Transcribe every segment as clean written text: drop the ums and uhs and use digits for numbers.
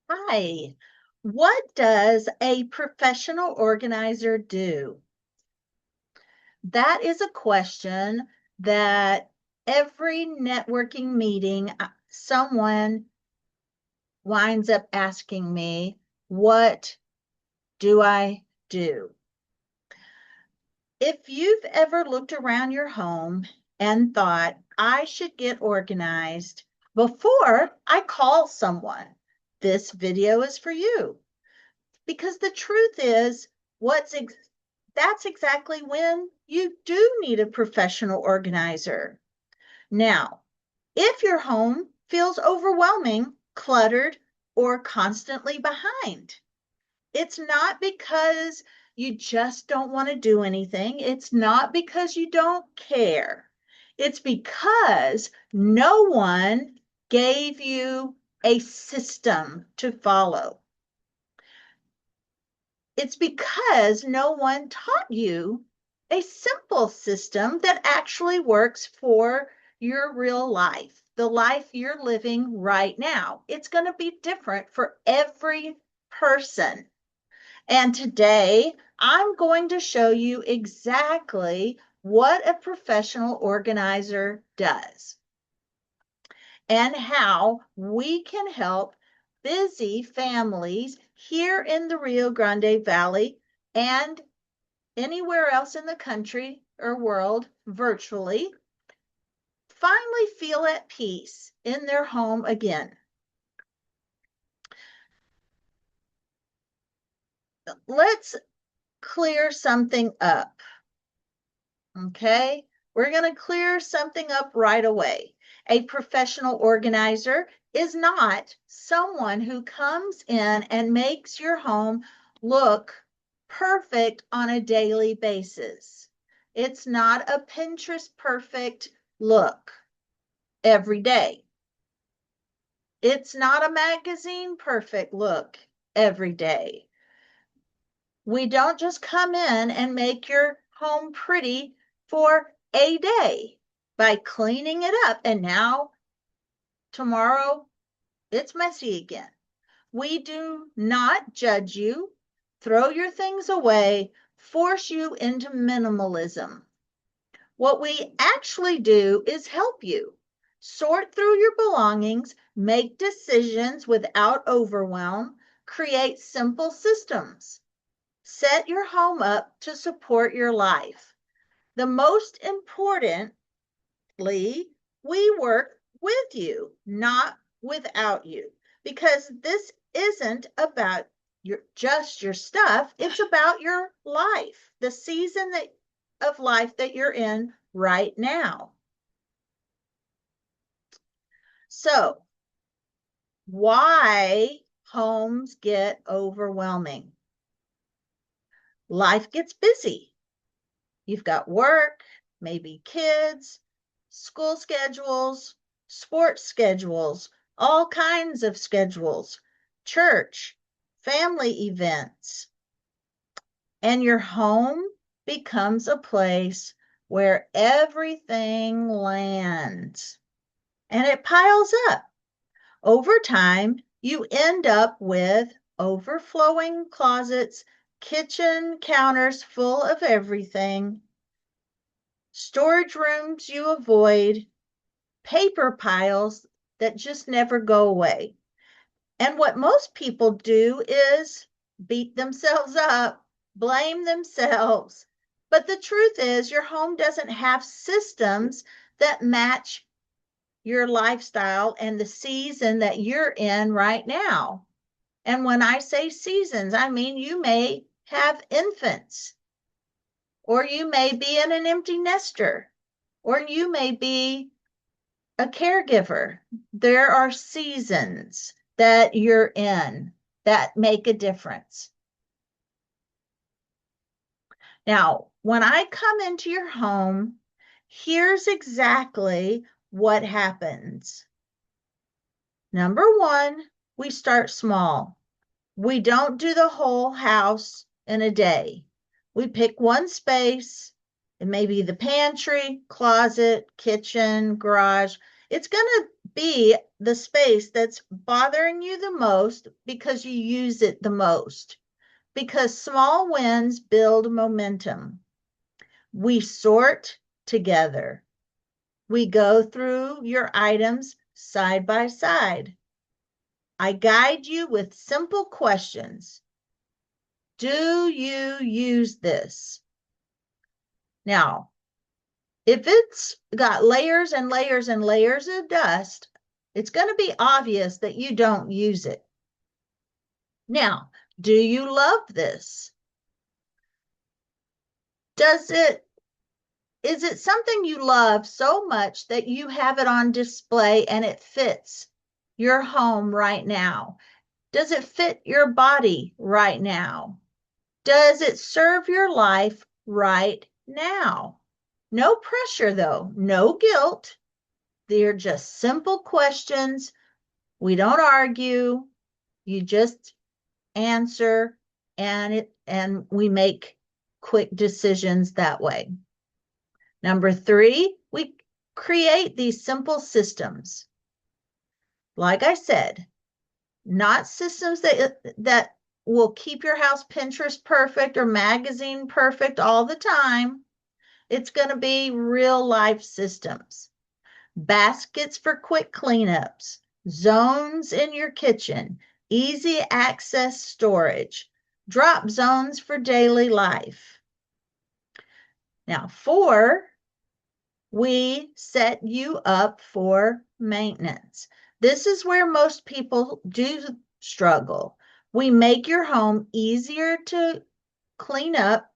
Hi. What does a professional organizer do? That is a question that every networking meeting, someone winds up asking me, what do I do? If you've ever looked around your home and thought, I should get organized before I call someone, this video is for you. Because the truth is, that's exactly when you do need a professional organizer. Now, if your home feels overwhelming, cluttered, or constantly behind, it's not because you just don't want to do anything. It's not because you don't care. It's because no one gave you a system to follow. It's because no one taught you a simple system that actually works for your real life, the life you're living right now. It's going to be different for every person. And today, I'm going to show you exactly what a professional organizer does and how we can help busy families here in the Rio Grande Valley and anywhere else in the country or world virtually finally feel at peace in their home again. Let's clear something up, okay? We're going to clear something up right away. A professional organizer is not someone who comes in and makes your home look perfect on a daily basis. It's not a Pinterest perfect look every day. It's not a magazine perfect look every day. We don't just come in and make your home pretty for a day by cleaning it up. And now, tomorrow, it's messy again. We do not judge you, throw your things away, force you into minimalism. What we actually do is help you sort through your belongings, make decisions without overwhelm, create simple systems. Set your home up to support your life. The most importantly, we work with you, not without you, because this isn't about just your stuff. It's about your life, the season of life that you're in right now. So, why homes get overwhelming? Life gets busy. You've got work, maybe kids, school schedules, sports schedules, all kinds of schedules, church, family events. And your home becomes a place where everything lands and it piles up. Over time, you end up with overflowing closets, kitchen counters full of everything, storage rooms you avoid, paper piles that just never go away. And what most people do is beat themselves up, blame themselves. But the truth is, your home doesn't have systems that match your lifestyle and the season that you're in right now. And when I say seasons, I mean you may have infants, or you may be in an empty nester, or you may be a caregiver. There are seasons that you're in that make a difference. Now, when I come into your home, here's exactly what happens. Number one, we start small. We don't do the whole house in a day. We pick one space. It may be the pantry, closet, kitchen, garage. It's going to be the space that's bothering you the most because you use it the most. Because small wins build momentum. We sort together. We go through your items side by side. I guide you with simple questions. Do you use this? Now, if it's got layers and layers and layers of dust, it's going to be obvious that you don't use it. Now, do you love this? Is it something you love so much that you have it on display and it fits your home right now? Does it fit your body right now? Does it serve your life right now? No pressure though, no guilt. They're just simple questions. We don't argue. You just answer and we make quick decisions that way. Number 3, we create these simple systems. Like I said, not systems that will keep your house Pinterest perfect or magazine perfect all the time. It's going to be real life systems. Baskets for quick cleanups, zones in your kitchen, easy access storage, drop zones for daily life. Now, 4, we set you up for maintenance. This is where most people do struggle. We make your home easier to clean up,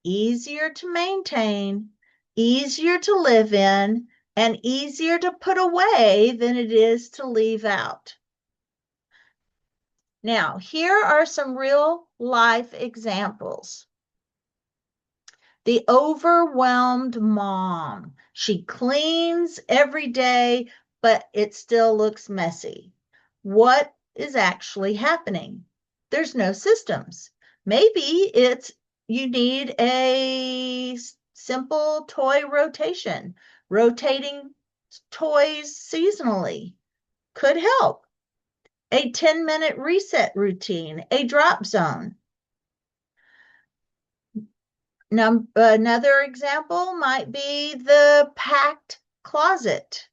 easier to maintain, easier to live in, and easier to put away than it is to leave out. Now, here are some real life examples. The overwhelmed mom. She cleans every day, but it still looks messy. What is actually happening? There's no systems. Maybe it's you need a simple toy rotation. Rotating toys seasonally could help. A 10-minute reset routine, a drop zone. Another example might be the packed closet.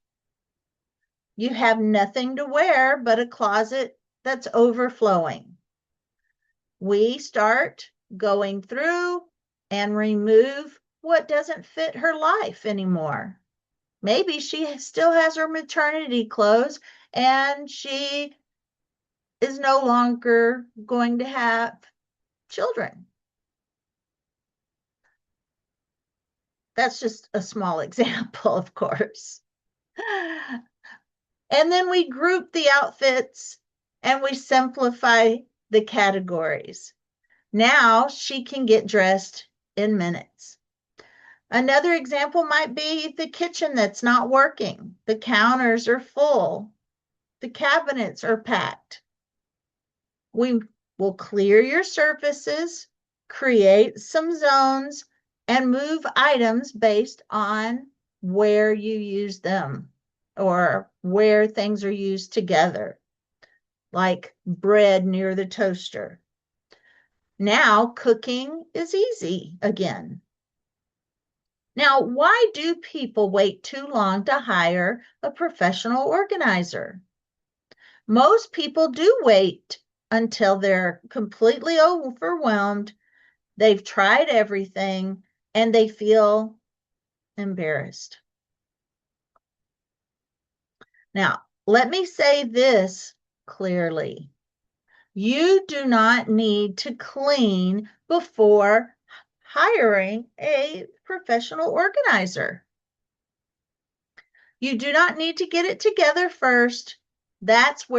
You have nothing to wear but a closet that's overflowing. We start going through and remove what doesn't fit her life anymore. Maybe she still has her maternity clothes and she is no longer going to have children. That's just a small example, of course. And then we group the outfits and we simplify the categories. Now she can get dressed in minutes. Another example might be the kitchen that's not working. The counters are full. The cabinets are packed. We will clear your surfaces, create some zones, and move items based on where you use them or where things are used together, like bread near the toaster. Now cooking is easy again. Now, why do people wait too long to hire a professional organizer? Most people do wait until they're completely overwhelmed, they've tried everything, and they feel embarrassed. Now, let me say this clearly. You do not need to clean before hiring a professional organizer. You do not need to get it together first. That's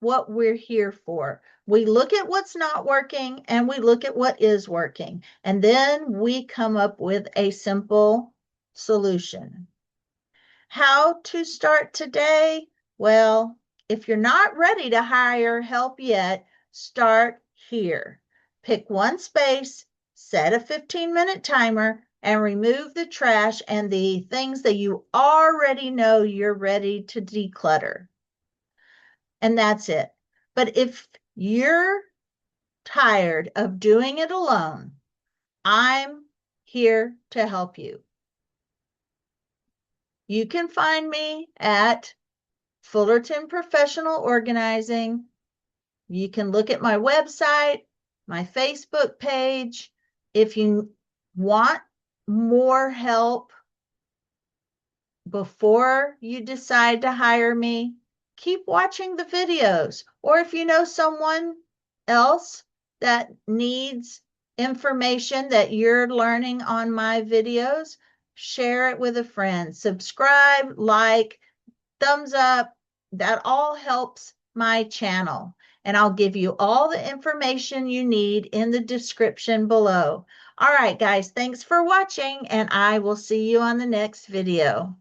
what we're here for. We look at what's not working and we look at what is working. And then we come up with a simple solution. How to start today? Well, if you're not ready to hire help yet, start here. Pick one space, set a 15-minute timer, and remove the trash and the things that you already know you're ready to declutter. And that's it. But if you're tired of doing it alone, I'm here to help you. You can find me at Fullerton Professional Organizing. You can look at my website, my Facebook page. If you want more help before you decide to hire me, keep watching the videos. Or if you know someone else that needs information that you're learning on my videos, share it with a friend. Subscribe, like, thumbs up. That all helps my channel. And I'll give you all the information you need in the description below. All right, guys, thanks for watching, and I will see you on the next video.